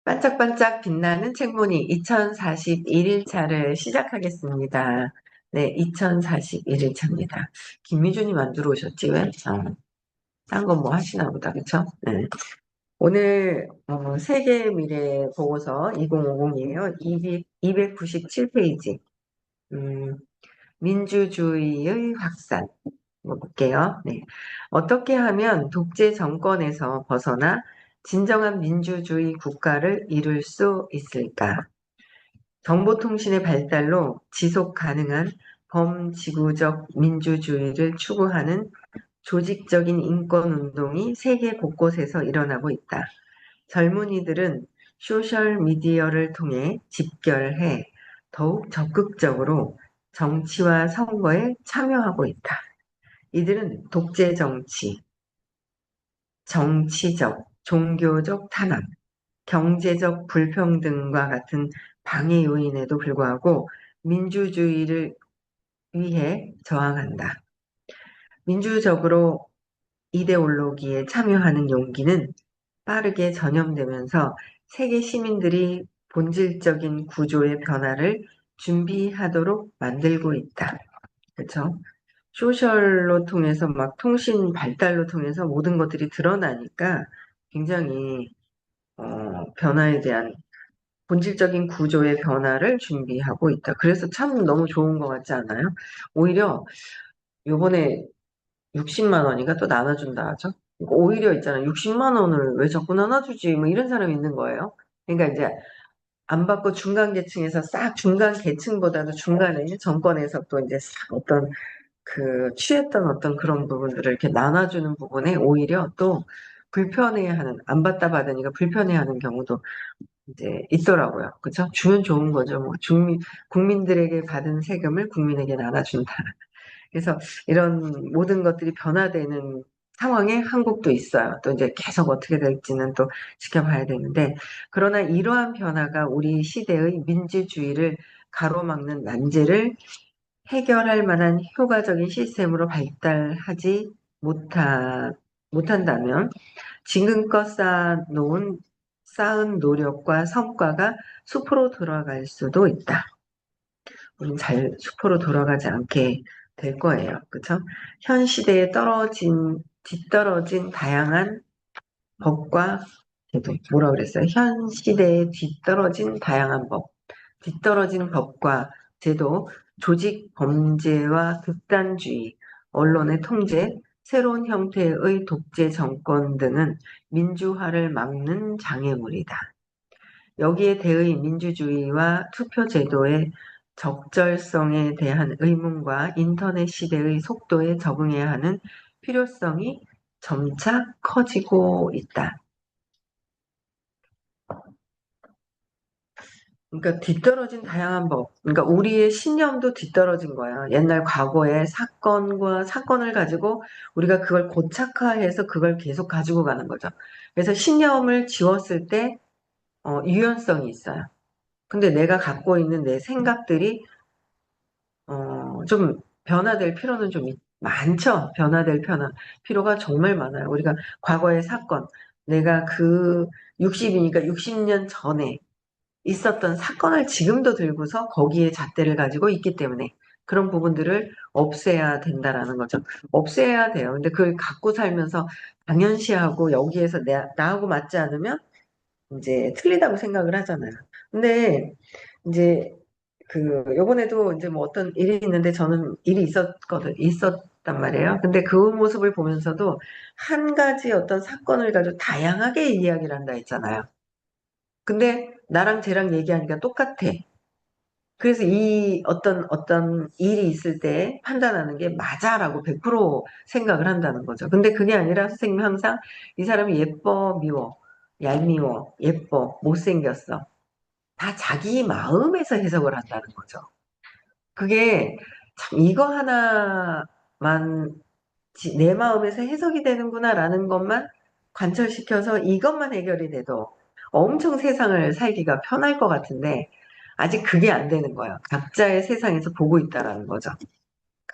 반짝반짝 빛나는 책무늬 2041일차를 시작하겠습니다. 네, 2041일차입니다. 김미준이 만들어 오셨지, 왜? 딴 건 뭐 하시나 보다, 그쵸? 네. 오늘, 세계 미래 보고서 2050이에요. 297페이지. 민주주의의 확산. 뭐 볼게요. 네. 어떻게 하면 독재 정권에서 벗어나 진정한 민주주의 국가를 이룰 수 있을까? 정보통신의 발달로 지속 가능한 범지구적 민주주의를 추구하는 조직적인 인권운동이 세계 곳곳에서 일어나고 있다. 젊은이들은 소셜미디어를 통해 집결해 더욱 적극적으로 정치와 선거에 참여하고 있다. 이들은 독재 정치, 정치적, 종교적 탄압, 경제적 불평등과 같은 방해 요인에도 불구하고 민주주의를 위해 저항한다. 민주적으로 이데올로기에 참여하는 용기는 빠르게 전염되면서 세계 시민들이 본질적인 구조의 변화를 준비하도록 만들고 있다. 그렇죠? 소셜로 통해서 막 통신 발달로 통해서 모든 것들이 드러나니까 굉장히 변화에 대한 본질적인 구조의 변화를 준비하고 있다. 그래서 참 너무 좋은 것 같지 않아요? 오히려 요번에 60만 원인가 또 나눠준다 하죠? 오히려 있잖아요. 60만 원을 왜 자꾸 나눠주지? 뭐 이런 사람이 있는 거예요. 그러니까 이제 안 받고 중간 계층에서 싹 중간 계층보다도 중간에 정권에서 또 이제 싹 어떤 취했던 어떤 그런 부분들을 이렇게 나눠주는 부분에 오히려 또 불편해하는, 안 받다 받으니까 불편해하는 경우도 이제 있더라고요. 그쵸? 주면 좋은 거죠. 뭐, 국민들에게 받은 세금을 국민에게 나눠준다. 그래서 이런 모든 것들이 변화되는 상황에 한국도 있어요. 또 이제 계속 어떻게 될지는 또 지켜봐야 되는데, 그러나 이러한 변화가 우리 시대의 민주주의를 가로막는 난제를 해결할 만한 효과적인 시스템으로 발달하지 못한다면 지금껏 쌓은 노력과 성과가 숲으로 돌아갈 수도 있다. 우린 잘 숲으로 돌아가지 않게 될 거예요. 그쵸? 현 시대에 뒤떨어진 다양한 법과 제도, 뭐라 그랬어요? 현 시대에 뒤떨어진 다양한 뒤떨어진 법과 제도, 조직 범죄와 극단주의, 언론의 통제, 새로운 형태의 독재 정권 등은 민주화를 막는 장애물이다. 여기에 대의 민주주의와 투표제도의 적절성에 대한 의문과 인터넷 시대의 속도에 적응해야 하는 필요성이 점차 커지고 있다. 그러니까 뒤떨어진 다양한 법. 그러니까 우리의 신념도 뒤떨어진 거야. 옛날 과거의 사건을 가지고 우리가 그걸 고착화해서 그걸 계속 가지고 가는 거죠. 그래서 신념을 지웠을 때 유연성이 있어요. 근데 내가 갖고 있는 내 생각들이 좀 변화될 필요는 좀 많죠. 필요가 정말 많아요. 우리가 과거의 사건, 내가 60이니까 60년 전에 있었던 사건을 지금도 들고서 거기에 잣대를 가지고 있기 때문에 그런 부분들을 없애야 된다라는 거죠. 없애야 돼요. 근데 그걸 갖고 살면서 당연시하고 여기에서 나하고 맞지 않으면 이제 틀리다고 생각을 하잖아요. 근데 이제 요번에도 이제 뭐 어떤 일이 있는데 저는 일이 있었단 말이에요. 근데 그 모습을 보면서도 한 가지 어떤 사건을 가지고 다양하게 이야기를 한다 했잖아요. 근데 나랑 쟤랑 얘기하니까 똑같아. 그래서 이 어떤 일이 있을 때 판단하는 게 맞아라고 100% 생각을 한다는 거죠. 근데 그게 아니라 선생님 항상 이 사람이 예뻐, 미워, 얄미워, 예뻐, 못생겼어. 다 자기 마음에서 해석을 한다는 거죠. 그게 참 이거 하나만 내 마음에서 해석이 되는구나라는 것만 관철시켜서 이것만 해결이 돼도 엄청 세상을 살기가 편할 것 같은데 아직 그게 안 되는 거예요. 각자의 세상에서 보고 있다라는 거죠.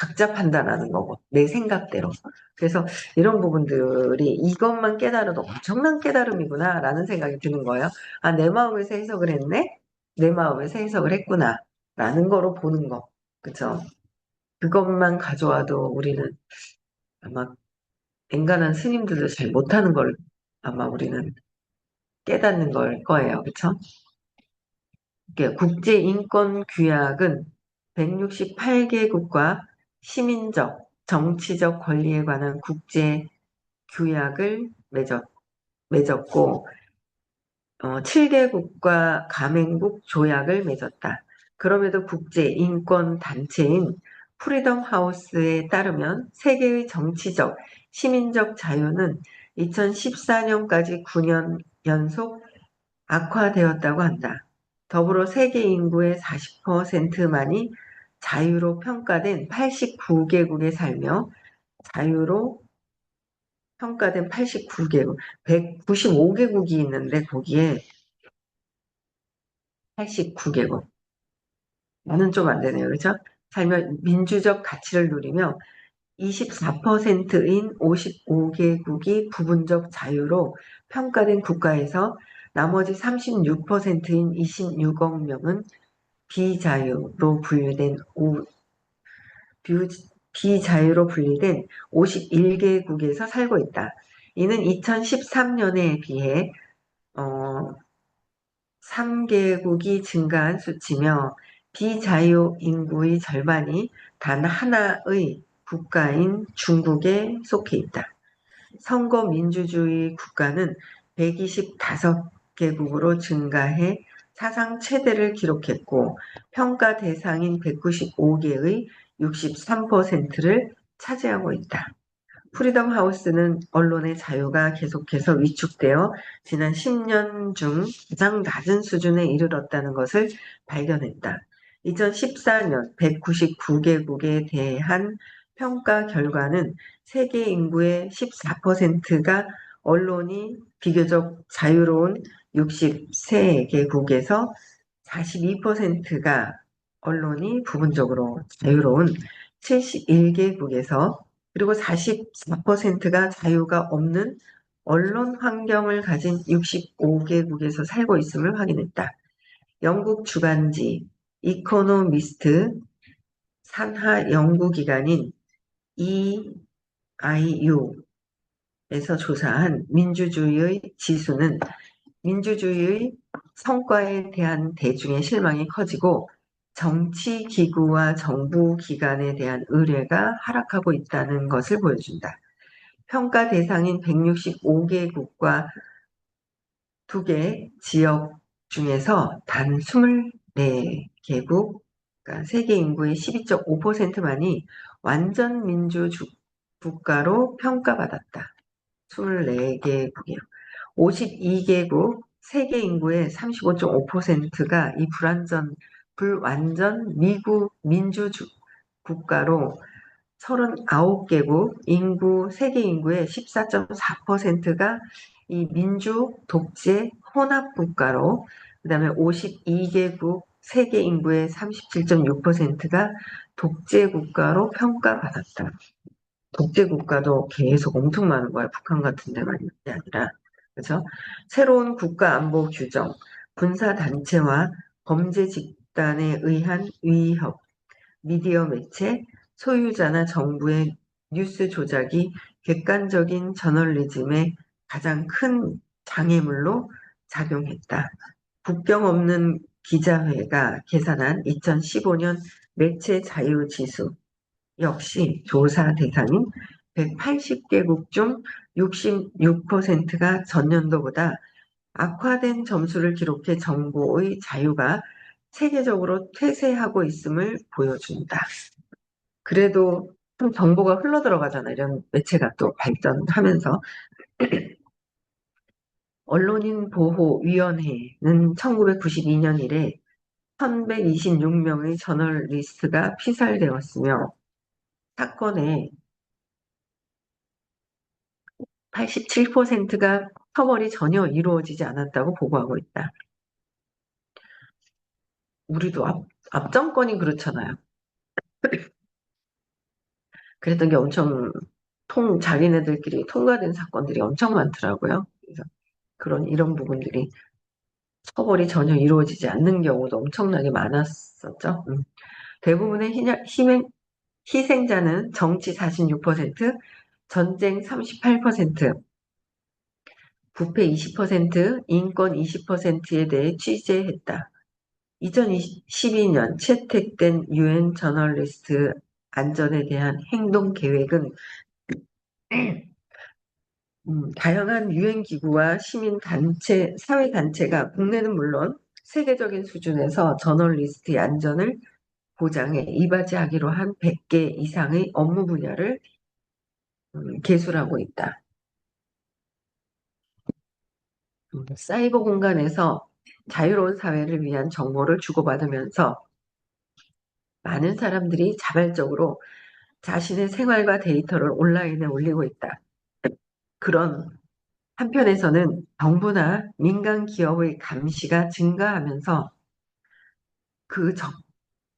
각자 판단하는 거고, 내 생각대로. 그래서 이런 부분들이 이것만 깨달아도 엄청난 깨달음이구나라는 생각이 드는 거예요. 아, 내 마음에서 해석을 했네? 내 마음에서 해석을 했구나. 라는 거로 보는 거. 그쵸? 그것만 가져와도 우리는 아마 엔간한 스님들도 잘 못하는 걸 아마 우리는 깨닫는 걸 거예요. 그쵸? 국제인권규약은 168개국과 시민적, 정치적 권리에 관한 국제 규약을 맺었고, 7개국과 가맹국 조약을 맺었다. 그럼에도 국제인권단체인 프리덤 하우스에 따르면 세계의 정치적, 시민적 자유는 2014년까지 9년 연속 악화되었다고 한다. 더불어 세계 인구의 40%만이 자유로 평가된 89개국에 살며 자유로 평가된 89개국, 195개국이 있는데 거기에 89개국. 나는 좀 안 되네요. 그렇죠? 살며 민주적 가치를 누리며 24%인 55개국이 부분적 자유로 평가된 국가에서 나머지 36%인 26억 명은 비자유로 분류된 비자유로 분리된 51개국에서 살고 있다. 이는 2013년에 비해 3개국이 증가한 수치며 비자유 인구의 절반이 단 하나의 국가인 중국에 속해 있다. 선거 민주주의 국가는 125개국으로 증가해 사상 최대를 기록했고 평가 대상인 195개의 63%를 차지하고 있다. 프리덤 하우스는 언론의 자유가 계속해서 위축되어 지난 10년 중 가장 낮은 수준에 이르렀다는 것을 발견했다. 2014년 199개국에 대한 평가 결과는 세계 인구의 14%가 언론이 비교적 자유로운 63개국에서 42%가 언론이 부분적으로 자유로운 71개국에서 그리고 44%가 자유가 없는 언론 환경을 가진 65개국에서 살고 있음을 확인했다. 영국 주간지 이코노미스트 산하 연구기관인 EIU에서 조사한 민주주의의 지수는 민주주의의 성과에 대한 대중의 실망이 커지고 정치기구와 정부기관에 대한 의뢰가 하락하고 있다는 것을 보여준다. 평가 대상인 165개국과 2개 지역 중에서 단 24개국, 그러니까 세계 인구의 12.5%만이 완전 민주 국가로 평가받았다. 24개국이요. 52개국 세계 인구의 35.5%가 이 불완전 미국 민주 국가로 39개국 세계 인구의 14.4%가 이 민주 독재 혼합 국가로 그다음에 52개국 세계 인구의 37.6%가 독재 국가로 평가받았다. 독재 국가도 계속 엄청 많은 거야. 북한 같은 데만 있는 게 아니라. 그래서 새로운 국가 안보 규정, 군사 단체와 범죄 집단에 의한 위협, 미디어 매체, 소유자나 정부의 뉴스 조작이 객관적인 저널리즘의 가장 큰 장애물로 작용했다. 국경 없는 기자회가 계산한 2015년 매체 자유 지수 역시 조사 대상인 180개국 중 66%가 전년도보다 악화된 점수를 기록해 정보의 자유가 세계적으로 퇴세하고 있음을 보여준다. 그래도 좀 정보가 흘러들어가잖아. 이런 매체가 또 발전하면서. 언론인보호위원회는 1992년 이래 1126명의 저널리스트가 피살되었으며 사건의 87%가 처벌이 전혀 이루어지지 않았다고 보고하고 있다. 우리도 앞정권이 그렇잖아요. 그랬던 게 엄청 자기네들끼리 통과된 사건들이 엄청 많더라고요. 그래서 이런 부분들이 처벌이 전혀 이루어지지 않는 경우도 엄청나게 많았었죠. 대부분의 희생자는 정치 46%, 전쟁 38%, 부패 20%, 인권 20%에 대해 취재했다. 2012년 채택된 유엔 저널리스트 안전에 대한 행동 계획은 다양한 유엔 기구와 시민 단체, 사회 단체가 국내는 물론 세계적인 수준에서 저널리스트의 안전을 보장에 이바지하기로 한 100개 이상의 업무 분야를 개설하고 있다. 사이버 공간에서 자유로운 사회를 위한 정보를 주고받으면서 많은 사람들이 자발적으로 자신의 생활과 데이터를 온라인에 올리고 있다. 그런 한편에서는 정부나 민간 기업의 감시가 증가하면서 그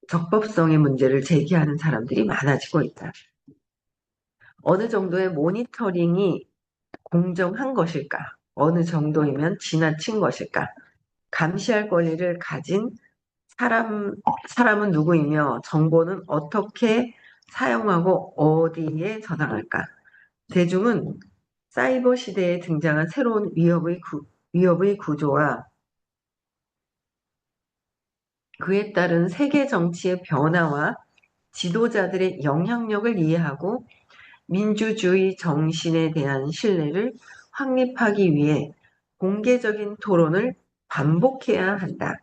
적법성의 문제를 제기하는 사람들이 많아지고 있다. 어느 정도의 모니터링이 공정한 것일까? 어느 정도이면 지나친 것일까? 감시할 권리를 가진 사람은 누구이며 정보는 어떻게 사용하고 어디에 저장할까? 대중은 사이버 시대에 등장한 새로운 위협의 구조와 그에 따른 세계 정치의 변화와 지도자들의 영향력을 이해하고 민주주의 정신에 대한 신뢰를 확립하기 위해 공개적인 토론을 반복해야 한다.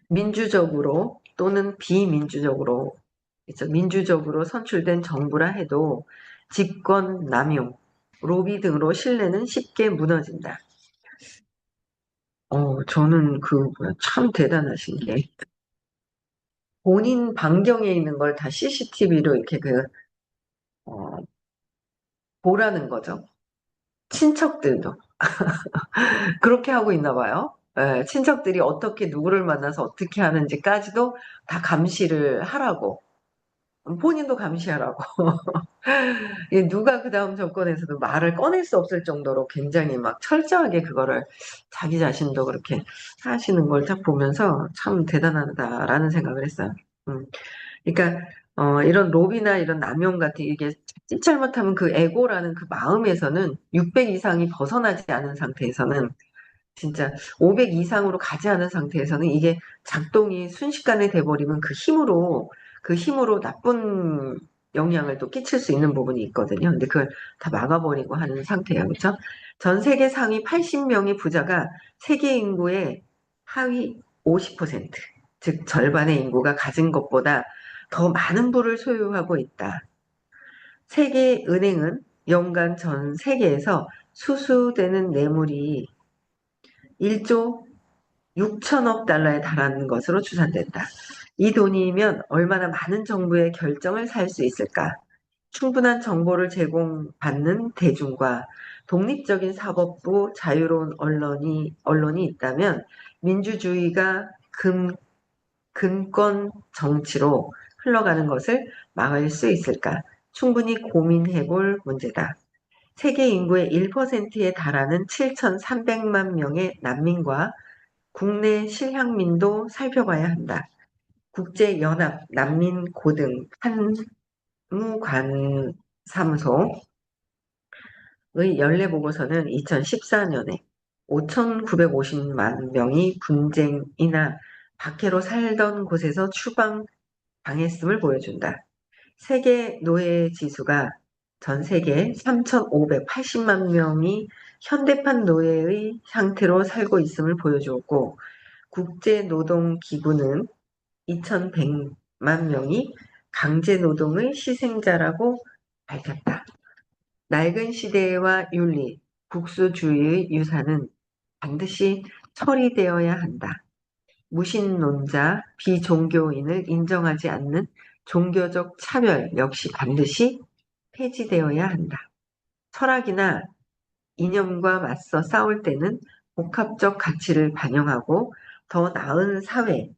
민주적으로 또는 비민주적으로, 그렇죠? 민주적으로 선출된 정부라 해도 직권 남용, 로비 등으로 신뢰는 쉽게 무너진다. 저는 참 대단하신 게 본인 반경에 있는 걸 다 CCTV로 이렇게 어, 보라는 거죠. 친척들도 그렇게 하고 있나 봐요. 예, 친척들이 어떻게 누구를 만나서 어떻게 하는지까지도 다 감시를 하라고. 본인도 감시하라고. 누가 그 다음 정권에서도 말을 꺼낼 수 없을 정도로 굉장히 막 철저하게 그거를 자기 자신도 그렇게 하시는 걸 딱 보면서 참 대단하다라는 생각을 했어요. 음. 그러니까 이런 로비나 이런 남용 같은 이게 자칫 잘못하면 그 에고라는 그 마음에서는 600 이상이 벗어나지 않은 상태에서는 진짜 500 이상으로 가지 않은 상태에서는 이게 작동이 순식간에 돼버리면 그 힘으로 나쁜 영향을 또 끼칠 수 있는 부분이 있거든요. 근데 그걸 다 막아버리고 하는 상태예요. 그렇죠? 전 세계 상위 80명의 부자가 세계 인구의 하위 50%, 즉 절반의 인구가 가진 것보다 더 많은 부를 소유하고 있다. 세계은행은 연간 전 세계에서 수수되는 뇌물이 1조 6천억 달러에 달하는 것으로 추산된다. 이 돈이면 얼마나 많은 정부의 결정을 살 수 있을까? 충분한 정보를 제공받는 대중과 독립적인 사법부, 자유로운 언론이 있다면 민주주의가 근권 정치로 흘러가는 것을 막을 수 있을까? 충분히 고민해 볼 문제다. 세계 인구의 1%에 달하는 7,300만 명의 난민과 국내 실향민도 살펴봐야 한다. 국제연합 난민고등 판무관사무소의 연례 보고서는 2014년에 5,950만 명이 분쟁이나 박해로 살던 곳에서 추방당했음을 보여준다. 세계 노예 지수가 전 세계 3,580만 명이 현대판 노예의 상태로 살고 있음을 보여주었고, 국제노동기구는 2,100만 명이 강제노동의 희생자라고 밝혔다. 낡은 시대와 윤리, 국수주의의 유산은 반드시 처리되어야 한다. 무신론자, 비종교인을 인정하지 않는 종교적 차별 역시 반드시 폐지되어야 한다. 철학이나 이념과 맞서 싸울 때는 복합적 가치를 반영하고 더 나은 사회,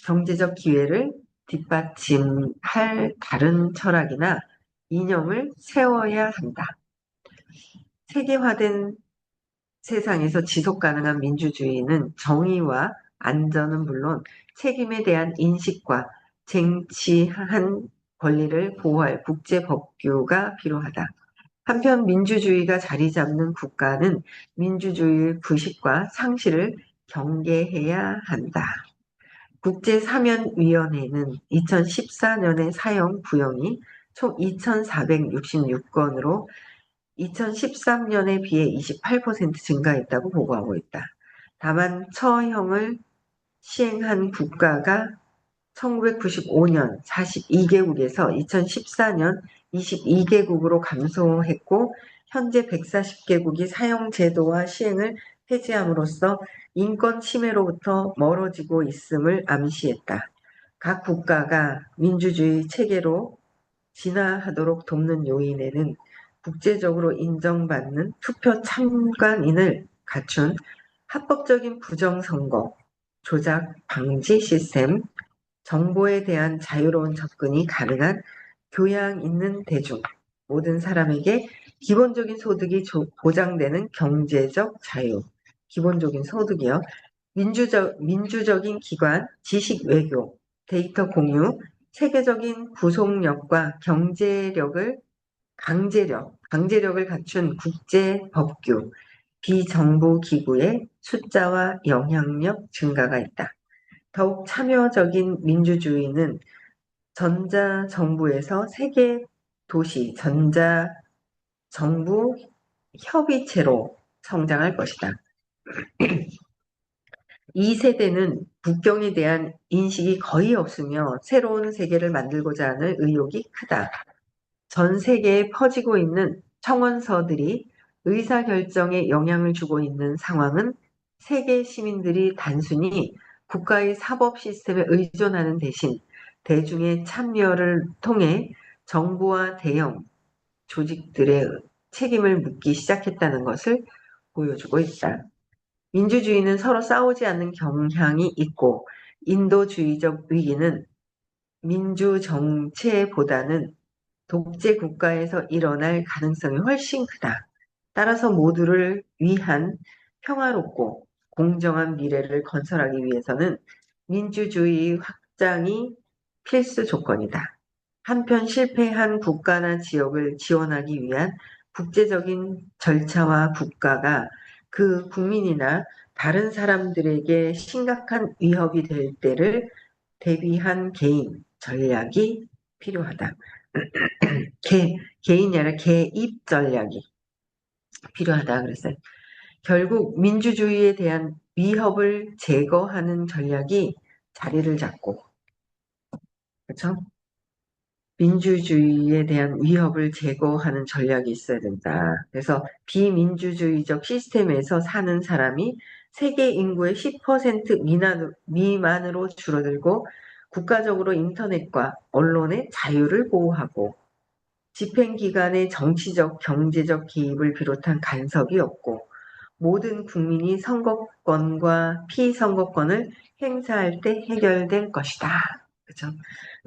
경제적 기회를 뒷받침할 다른 철학이나 이념을 세워야 한다. 세계화된 세상에서 지속 가능한 민주주의는 정의와 안전은 물론 책임에 대한 인식과 쟁취한 권리를 보호할 국제 법규가 필요하다. 한편 민주주의가 자리 잡는 국가는 민주주의의 부식과 상실을 경계해야 한다. 국제사면위원회는 2014년의 사형 구형이 총 2,466건으로 2013년에 비해 28% 증가했다고 보고하고 있다. 다만 처형을 시행한 국가가 1995년 42개국에서 2014년 22개국으로 감소했고 현재 140개국이 사형 제도와 시행을 폐지함으로써 인권 침해로부터 멀어지고 있음을 암시했다. 각 국가가 민주주의 체계로 진화하도록 돕는 요인에는 국제적으로 인정받는 투표 참관인을 갖춘 합법적인 부정선거, 조작 방지 시스템, 정보에 대한 자유로운 접근이 가능한 교양 있는 대중, 모든 사람에게 기본적인 소득이 보장되는 경제적 자유, 기본적인 소득이요. 민주적인 기관, 지식 외교, 데이터 공유, 세계적인 구속력과 강제력을 갖춘 국제 법규, 비정부 기구의 숫자와 영향력 증가가 있다. 더욱 참여적인 민주주의는 전자정부에서 세계 도시 전자정부 협의체로 성장할 것이다. 이 세대는 국경에 대한 인식이 거의 없으며 새로운 세계를 만들고자 하는 의욕이 크다. 전 세계에 퍼지고 있는 청원서들이 의사결정에 영향을 주고 있는 상황은 세계 시민들이 단순히 국가의 사법 시스템에 의존하는 대신 대중의 참여를 통해 정부와 대형 조직들의 책임을 묻기 시작했다는 것을 보여주고 있다. 민주주의는 서로 싸우지 않는 경향이 있고 인도주의적 위기는 민주정체보다는 독재 국가에서 일어날 가능성이 훨씬 크다. 따라서 모두를 위한 평화롭고 공정한 미래를 건설하기 위해서는 민주주의 확장이 필수 조건이다. 한편 실패한 국가나 지역을 지원하기 위한 국제적인 절차와 국가가 그 국민이나 다른 사람들에게 심각한 위협이 될 때를 대비한 개인 전략이 필요하다. 개인이 아니라 개입 전략이 필요하다 그랬어요. 결국 민주주의에 대한 위협을 제거하는 전략이 자리를 잡고, 그렇죠? 민주주의에 대한 위협을 제거하는 전략이 있어야 된다. 그래서 비민주주의적 시스템에서 사는 사람이 세계 인구의 10% 미만으로 줄어들고 국가적으로 인터넷과 언론의 자유를 보호하고 집행기관의 정치적, 경제적 개입을 비롯한 간섭이 없고 모든 국민이 선거권과 피선거권을 행사할 때 해결될 것이다. 그렇죠?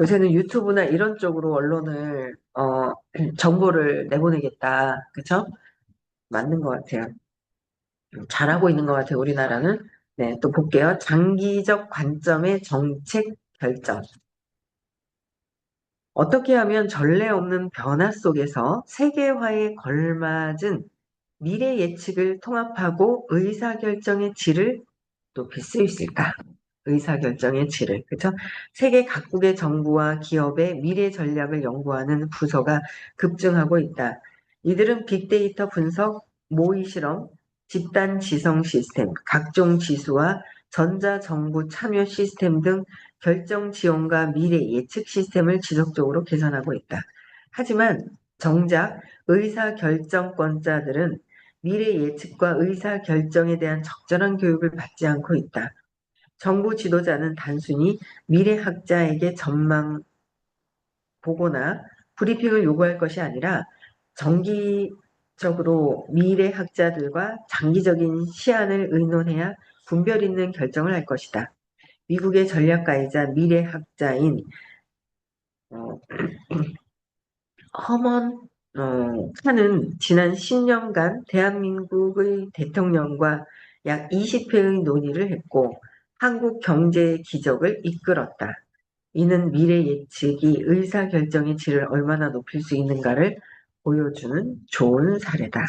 요새는 유튜브나 이런 쪽으로 언론을 정보를 내보내겠다. 그렇죠? 맞는 것 같아요. 잘하고 있는 것 같아요. 우리나라는. 네, 또 볼게요. 장기적 관점의 정책 결정. 어떻게 하면 전례 없는 변화 속에서 세계화에 걸맞은 미래 예측을 통합하고 의사결정의 질을 높일 수 있을까? 의사결정의 질을, 그렇죠? 세계 각국의 정부와 기업의 미래 전략을 연구하는 부서가 급증하고 있다. 이들은 빅데이터 분석, 모의 실험, 집단 지성 시스템, 각종 지수와 전자정부 참여 시스템 등 결정 지원과 미래 예측 시스템을 지속적으로 개선하고 있다. 하지만 정작 의사결정권자들은 미래 예측과 의사결정에 대한 적절한 교육을 받지 않고 있다. 정부 지도자는 단순히 미래학자에게 전망 보거나 브리핑을 요구할 것이 아니라 정기적으로 미래학자들과 장기적인 시안을 의논해야 분별 있는 결정을 할 것이다. 미국의 전략가이자 미래학자인 어, 허먼 칸은 지난 10년간 대한민국의 대통령과 약 20회의 논의를 했고 한국 경제의 기적을 이끌었다. 이는 미래 예측이 의사결정의 질을 얼마나 높일 수 있는가를 보여주는 좋은 사례다.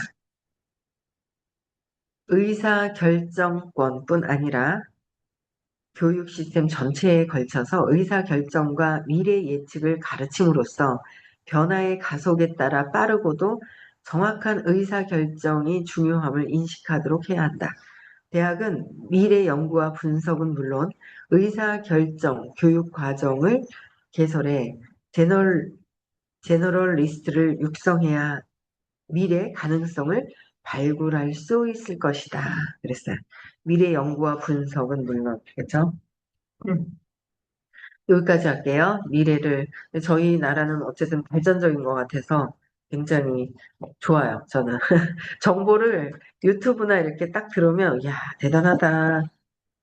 의사결정권뿐 아니라 교육 시스템 전체에 걸쳐서 의사결정과 미래 예측을 가르침으로써 변화의 가속에 따라 빠르고도 정확한 의사결정이 중요함을 인식하도록 해야 한다. 대학은 미래 연구와 분석은 물론 의사결정 교육 과정을 개설해 제너럴리스트를 육성해야 미래 가능성을 발굴할 수 있을 것이다. 그랬어요. 미래 연구와 분석은 물론, 그렇죠? 음, 여기까지 할게요. 미래를. 저희 나라는 어쨌든 발전적인 것 같아서 굉장히 좋아요. 저는 정보를 유튜브나 이렇게 딱 들으면 야 대단하다.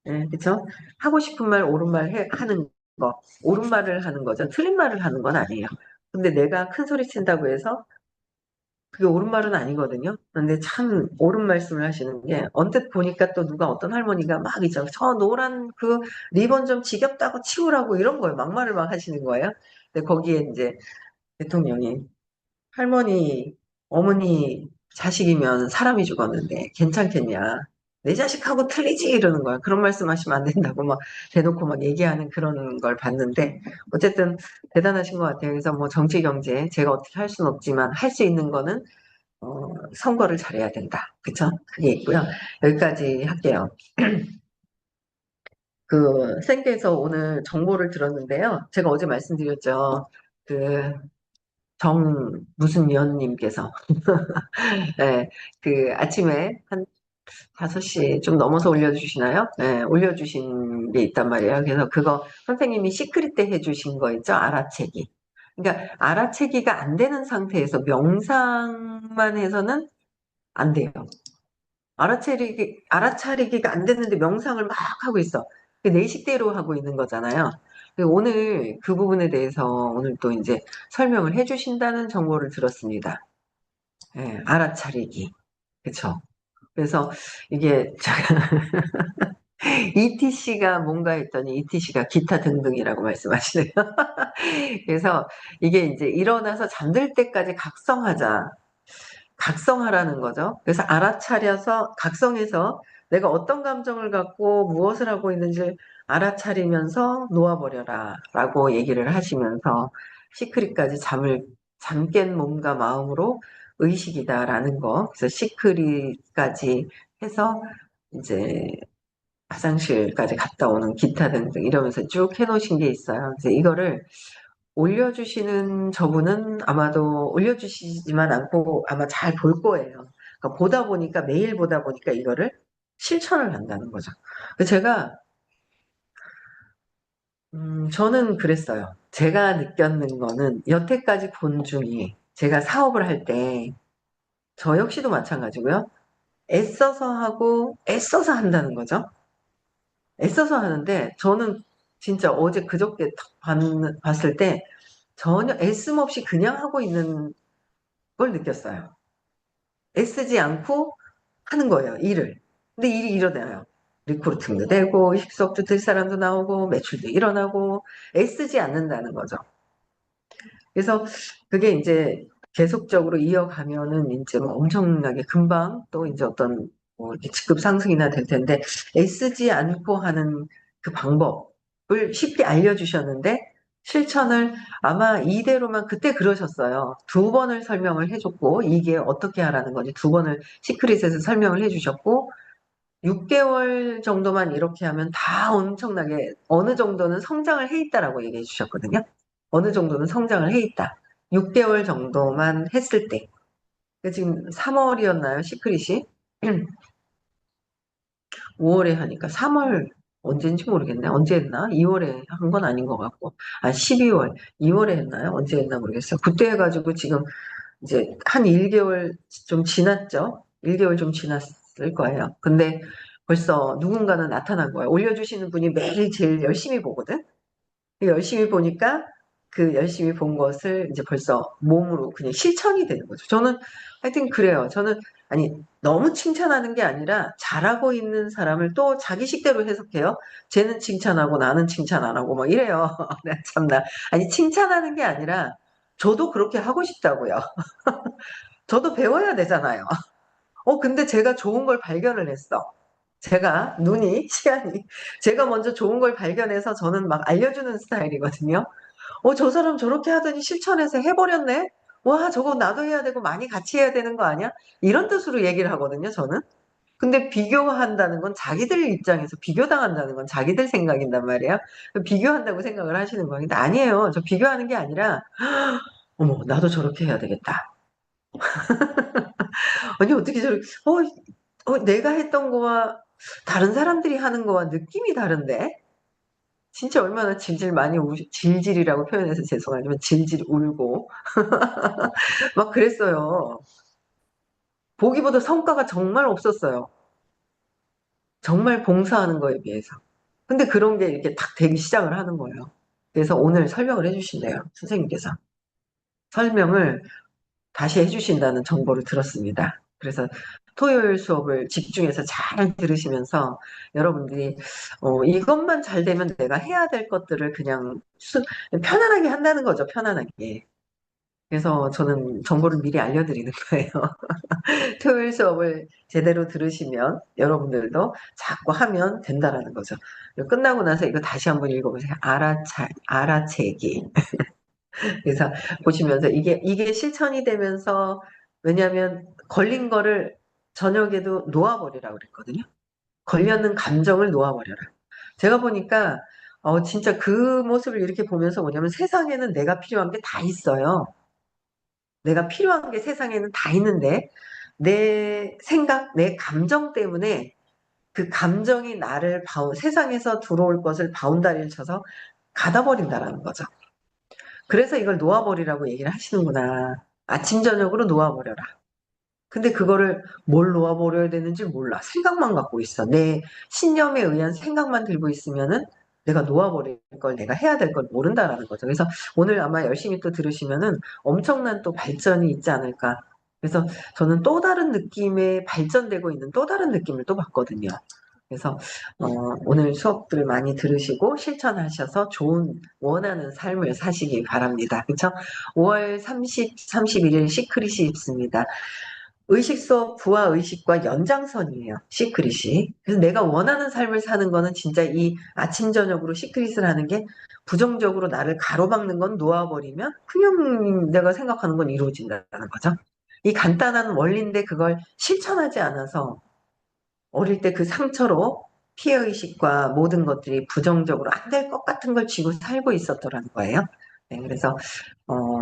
네, 그렇죠? 하고 싶은 말 옳은 말 하는 거, 옳은 말을 하는 거죠. 틀린 말을 하는 건 아니에요. 근데 내가 큰 소리 친다고 해서 그게 옳은 말은 아니거든요. 근데 참 옳은 말씀을 하시는 게 언뜻 보니까 또 누가 어떤 할머니가 막 있죠. 저 노란 그 리본 좀 지겹다고 치우라고 이런 거예요. 막말을 막 하시는 거예요. 근데 거기에 이제 대통령이 할머니, 어머니 자식이면 사람이 죽었는데 괜찮겠냐. 내 자식하고 틀리지 이러는 거야. 그런 말씀 하시면 안 된다고 막 대놓고 막 얘기하는 그런 걸 봤는데 어쨌든 대단하신 것 같아요. 그래서 뭐 정치 경제 제가 어떻게 할 수는 없지만 할 수 있는 거는 선거를 잘해야 된다. 그쵸? 그게 있고요. 여기까지 할게요. 그 생계에서 오늘 정보를 들었는데요. 제가 어제 말씀드렸죠. 그 무슨 위원님께서 네, 그 아침에 한 5시 좀 넘어서 올려주시나요? 네, 올려주신 게 있단 말이에요. 그래서 그거 선생님이 시크릿 때 해주신 거 있죠? 알아채기. 그러니까 알아채기가 안 되는 상태에서 명상만 해서는 안 돼요. 알아차리기가 안 됐는데 명상을 막 하고 있어. 내 식대로 하고 있는 거잖아요. 오늘 그 부분에 대해서 오늘 또 이제 설명을 해주신다는 정보를 들었습니다. 예, 알아차리기. 그쵸? 그래서 이게 ETC가 뭔가 했더니 ETC가 기타 등등이라고 말씀하시네요. 그래서 이게 이제 일어나서 잠들 때까지 각성하자. 각성하라는 거죠. 그래서 알아차려서 각성해서 내가 어떤 감정을 갖고 무엇을 하고 있는지 알아차리면서 놓아버려라 라고 얘기를 하시면서 시크릿까지 잠 깬 몸과 마음으로 의식이다라는 거. 그래서 시크릿까지 해서 이제 화장실까지 갔다 오는 기타 등등 이러면서 쭉 해놓으신 게 있어요. 그래서 이거를 올려주시는 저분은 아마도 올려주시지만 않고 아마 잘 볼 거예요. 그러니까 보다 보니까 매일 보다 보니까 이거를 실천을 한다는 거죠. 제가 저는 그랬어요. 제가 느꼈는 거는 여태까지 본 중에 제가 사업을 할 때 저 역시도 마찬가지고요. 애써서 하고 애써서 한다는 거죠. 애써서 하는데 저는 진짜 어제 그저께 딱 봤을 때 전혀 애씀 없이 그냥 하고 있는 걸 느꼈어요. 애쓰지 않고 하는 거예요, 일을. 근데 일이 일어나요. 리크루팅도 되고, 수업도 들 사람도 나오고, 매출도 일어나고, 애쓰지 않는다는 거죠. 그래서 그게 이제 계속적으로 이어가면은 이제 뭐 엄청나게 금방 또 이제 어떤 뭐 이렇게 직급 상승이나 될 텐데, 애쓰지 않고 하는 그 방법을 쉽게 알려주셨는데, 실천을 아마 이대로만 그때 그러셨어요. 2번을 설명을 해줬고, 이게 어떻게 하라는 건지 2번을 시크릿에서 설명을 해주셨고, 6개월 정도만 이렇게 하면 다 엄청나게 어느 정도는 성장을 해 있다라고 얘기해 주셨거든요. 어느 정도는 성장을 해 있다. 6개월 정도만 했을 때. 지금 3월이었나요? 시크릿이? 5월에 하니까 3월 언제인지 모르겠네. 언제 했나? 2월에 한 건 아닌 것 같고. 12월, 2월에 했나요? 언제 했나 모르겠어요. 그때 해가지고 지금 이제 한 1개월 좀 지났죠? 1개월 좀 지났을 거예요. 근데 벌써 누군가는 나타난 거예요. 올려주시는 분이 매일 제일 열심히 보거든? 열심히 보니까 그 열심히 본 것을 이제 벌써 몸으로 그냥 실천이 되는 거죠. 저는 하여튼 그래요. 저는 아니 너무 칭찬하는 게 아니라 잘하고 있는 사람을 또 자기식대로 해석해요. 쟤는 칭찬하고 나는 칭찬 안 하고 막 이래요. 나 참나. 아니 칭찬하는 게 아니라 저도 그렇게 하고 싶다고요. 저도 배워야 되잖아요. 근데 제가 좋은 걸 발견을 했어. 제가 눈이 시야니 제가 먼저 좋은 걸 발견해서 저는 막 알려주는 스타일이거든요. 저 사람 저렇게 하더니 실천해서 해버렸네? 와, 저거 나도 해야 되고 많이 같이 해야 되는 거 아니야? 이런 뜻으로 얘기를 하거든요, 저는. 근데 비교한다는 건 자기들 입장에서 비교당한다는 건 자기들 생각인단 말이에요. 비교한다고 생각을 하시는 거예요. 근데 아니에요. 저 비교하는 게 아니라, 어머, 나도 저렇게 해야 되겠다. 아니, 어떻게 저렇게, 내가 했던 거와 다른 사람들이 하는 거와 느낌이 다른데? 진짜 얼마나 질질 많이 질질이라고 표현해서 죄송하지만 질질 울고 막 그랬어요. 보기보다 성과가 정말 없었어요. 정말 봉사하는 거에 비해서. 근데 그런 게 이렇게 딱 되기 시작을 하는 거예요. 그래서 오늘 설명을 해주신대요. 선생님께서. 설명을 다시 해주신다는 정보를 들었습니다. 그래서 토요일 수업을 집중해서 잘 들으시면서 여러분들이 이것만 잘 되면 내가 해야 될 것들을 그냥 편안하게 한다는 거죠. 편안하게. 그래서 저는 정보를 미리 알려드리는 거예요. 토요일 수업을 제대로 들으시면 여러분들도 자꾸 하면 된다라는 거죠. 끝나고 나서 이거 다시 한번 읽어보세요. 알아채기. 그래서 보시면서 이게 실천이 되면서 왜냐하면 걸린 거를 저녁에도 놓아버리라고 그랬거든요. 걸려는 감정을 놓아버려라. 제가 보니까 진짜 그 모습을 이렇게 보면서 뭐냐면 세상에는 내가 필요한 게 다 있어요. 내가 필요한 게 세상에는 다 있는데 내 생각, 내 감정 때문에 그 감정이 나를 세상에서 들어올 것을 바운다리를 쳐서 가다버린다라는 거죠. 그래서 이걸 놓아버리라고 얘기를 하시는구나. 아침, 저녁으로 놓아버려라. 근데 그거를 뭘 놓아버려야 되는지 몰라. 생각만 갖고 있어. 내 신념에 의한 생각만 들고 있으면은 내가 놓아버릴 걸, 내가 해야 될 걸 모른다라는 거죠. 그래서 오늘 아마 열심히 또 들으시면은 엄청난 또 발전이 있지 않을까. 그래서 저는 또 다른 느낌의 발전되고 있는 또 다른 느낌을 또 받거든요. 그래서 오늘 수업들을 많이 들으시고 실천하셔서 좋은 원하는 삶을 사시기 바랍니다. 그렇죠? 5월 30, 31일 시크릿이 있습니다. 의식 수업 부와 의식과 연장선이에요. 시크릿이. 그래서 내가 원하는 삶을 사는 거는 진짜 이 아침 저녁으로 시크릿을 하는 게 부정적으로 나를 가로막는 건 놓아버리면 그냥 내가 생각하는 건 이루어진다는 거죠. 이 간단한 원리인데 그걸 실천하지 않아서 어릴 때 그 상처로 피해의식과 모든 것들이 부정적으로 안 될 것 같은 걸 쥐고 살고 있었더라는 거예요. 네, 그래서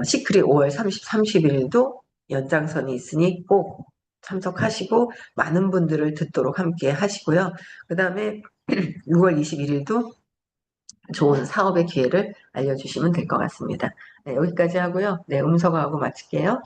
시크릿 5월 30, 31일도 연장선이 있으니 꼭 참석하시고 많은 분들을 듣도록 함께 하시고요. 그 다음에 6월 21일도 좋은 사업의 기회를 알려주시면 될 것 같습니다. 네, 여기까지 하고요. 네, 음성화하고 마칠게요.